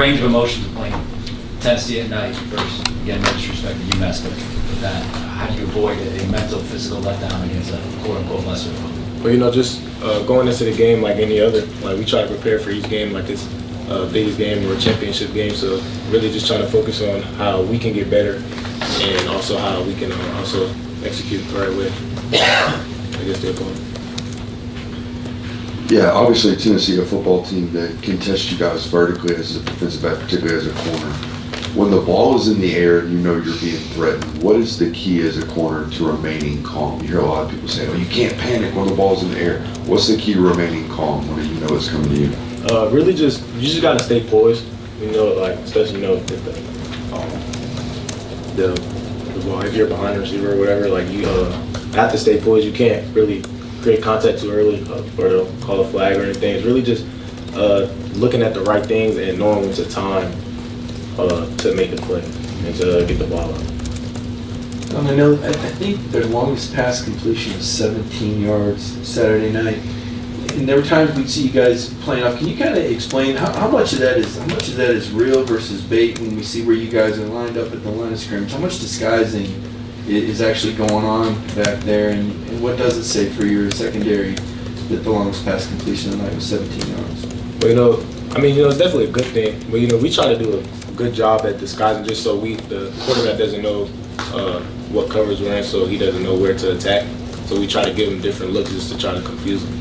range of emotions of playing Tennessee at night versus, again, no disrespect to UMass, but that, how do you avoid a mental, physical letdown against a quote-unquote lesser opponent? Well, just going into the game like any other, like we try to prepare for each game like it's biggest game or a championship game. So really just trying to focus on how we can get better and also how we can also execute the right way against the opponent. Yeah, obviously Tennessee, a football team that can test you guys vertically as a defensive back, particularly as a corner. When the ball is in the air and you know you're being threatened, what is the key as a corner to remaining calm? You hear a lot of people say, "Oh, you can't panic when the ball's in the air." What's the key to remaining calm when you know it's coming to you? Really, you just gotta stay poised. Like especially if the ball, if you're behind the receiver or whatever, like you have to stay poised. You can't really create contact too early or they'll call a flag or anything. It's really just looking at the right things and knowing when to time to make the play and to get the ball out. I think their longest pass completion was 17 yards Saturday night. And there were times we'd see you guys playing off. Can you kind of explain how much of that is real versus bait when we see where you guys are lined up at the line of scrimmage? How much disguising is actually going on back there, and what does it say for your secondary that the longest pass completion of the night was 17 yards? Well, it's definitely a good thing. But we try to do a good job at disguising just so the quarterback doesn't know what covers we're in, so he doesn't know where to attack. So we try to give him different looks just to try to confuse him.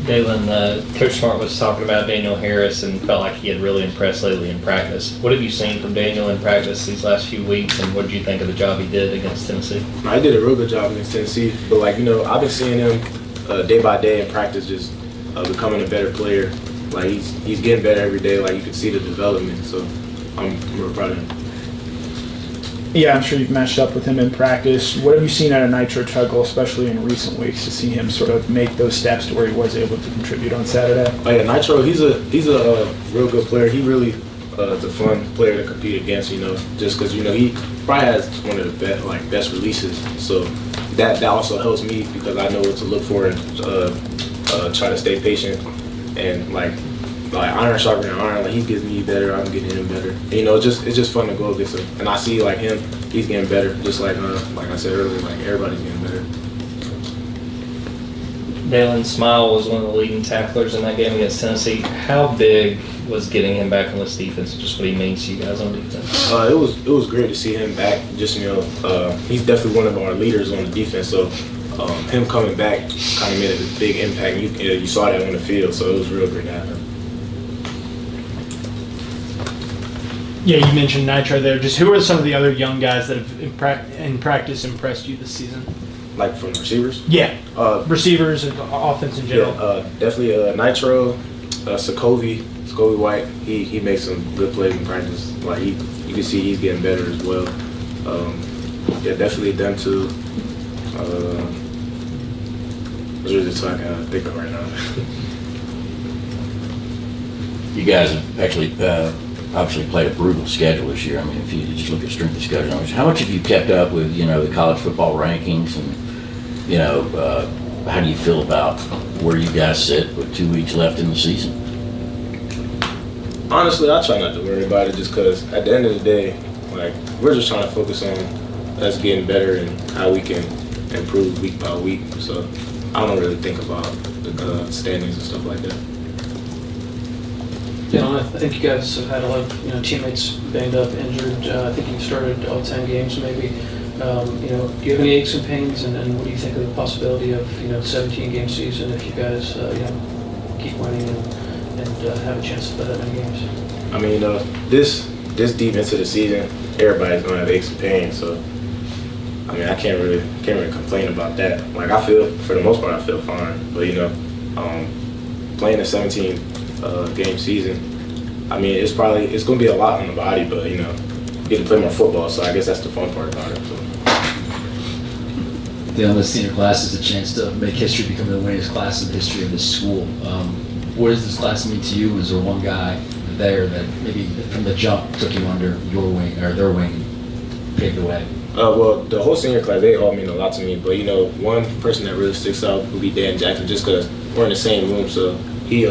Daylen, Coach Smart was talking about Daniel Harris and felt like he had really impressed lately in practice. What have you seen from Daniel in practice these last few weeks, and what did you think of the job he did against Tennessee? I did a real good job against Tennessee, but I've been seeing him day by day in practice just becoming a better player. Like he's getting better every day. Like you can see the development, so I'm real proud of him. Yeah, I'm sure you've matched up with him in practice. What have you seen out of Nitro Tuggle, especially in recent weeks, to see him sort of make those steps to where he was able to contribute on Saturday? Oh yeah, Nitro, he's a real good player. He really is a fun player to compete against. Just because he probably has one of the best releases. So that also helps me because I know what to look for and try to stay patient and like iron sharpening iron. Like he gets me better, I'm getting him better. And, it's just fun to go against him. And I see him, he's getting better. Just like I said earlier, everybody's getting better. Daylen Smile was one of the leading tacklers in that game against Tennessee. How big was getting him back on this defense? Just what he means to you guys on defense? It was great to see him back. Just he's definitely one of our leaders on the defense. So him coming back kind of made a big impact. You saw that on the field. So it was real great to have him. Yeah, you mentioned Nitro there. Just who are some of the other young guys that have in practice impressed you this season? Like from receivers? Yeah, receivers and offense in general. Yeah, definitely Nitro, Sokovie White. He makes some good plays in practice. Like you can see he's getting better as well. Yeah, definitely them two. Those are the two I can think of right now. You guys have actually obviously played a brutal schedule this year. I mean, if you just look at strength of schedule, how much have you kept up with, the college football rankings and, how do you feel about where you guys sit with 2 weeks left in the season? Honestly, I try not to worry about it just because at the end of the day, we're just trying to focus on us getting better and how we can improve week by week. So I don't really think about the standings and stuff like that. I think you guys have had a lot of teammates banged up, injured. I think you started all 10 games maybe. Do you have any aches and pains, and what do you think of the possibility of 17-game season if you guys keep winning and have a chance to play that many games? I mean, this deep into the season, everybody's gonna have aches and pains. So I mean, I can't really complain about that. I feel, for the most part, I feel fine. But playing a 17 game season, I mean, it's going to be a lot on the body, but you get to play more football, so I guess that's the fun part about it. So. The senior class is a chance to make history, become the winningest class in the history of this school. What does this class mean to you? Is there one guy there that maybe from the jump took you under your wing or their wing and paved the way? Well, the whole senior class, they all mean a lot to me. But one person that really sticks out would be Dan Jackson, just because we're in the same room. So he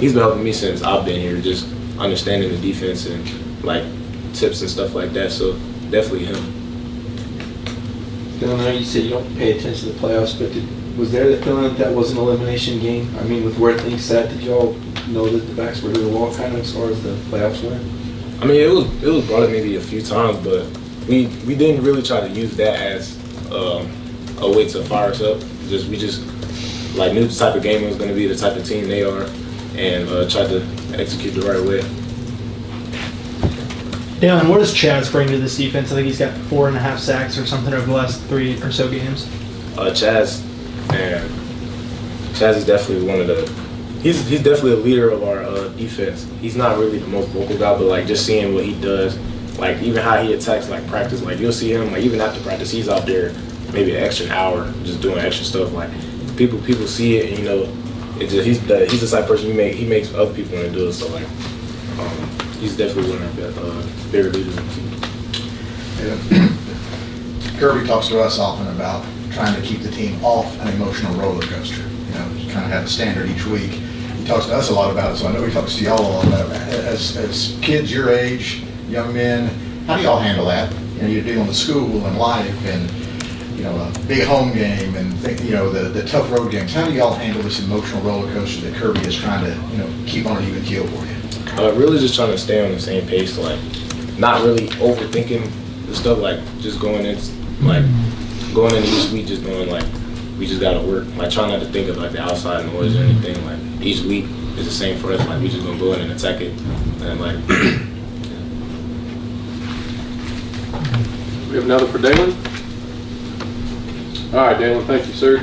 he's been helping me since I've been here, just understanding the defense and like tips and stuff like that. So definitely him. Dylan, I know you said you don't pay attention to the playoffs, but was there the feeling that was an elimination game? I mean, with where things sat, did y'all know that the backs were to the wall kind of as far as the playoffs went? I mean, it was brought up maybe a few times, but we didn't really try to use that as a way to fire us up. We just like knew the type of game it was going to be, the type of team they are, and tried to execute the right way. Daylen, what does Chaz bring to this defense? I think he's got 4.5 sacks or something over the last 3 or so games. Chaz is definitely one of the. He's definitely a leader of our defense. He's not really the most vocal guy, but like just seeing what he does, like even how he attacks like practice. Like you'll see him like even after practice, he's out there maybe an extra hour just doing extra stuff. Like people see it, and you know, he's the type of person he makes other people want to do it. So like he's definitely one of the bigger leaders in the team. Kirby talks to us often about trying to keep the team off an emotional roller coaster. You know, you kind of have a standard each week. He talks to us a lot about it, so I know he talks to y'all a lot about it. As kids your age, young men, how do y'all handle that? You know, you're dealing with school and life and, you know, a big home game and, you know, the tough road games. How do y'all handle this emotional roller coaster that Kirby is trying to, you know, keep on an even keel for you? Really just trying to stay on the same pace, like not really overthinking the stuff, like just going into each week just knowing like we just gotta work. Like try not to think of like the outside noise or anything. Like each week is the same for us. Like we just gonna go in and attack it. And like we have another for Daylen. All right, Daylen, thank you, sir.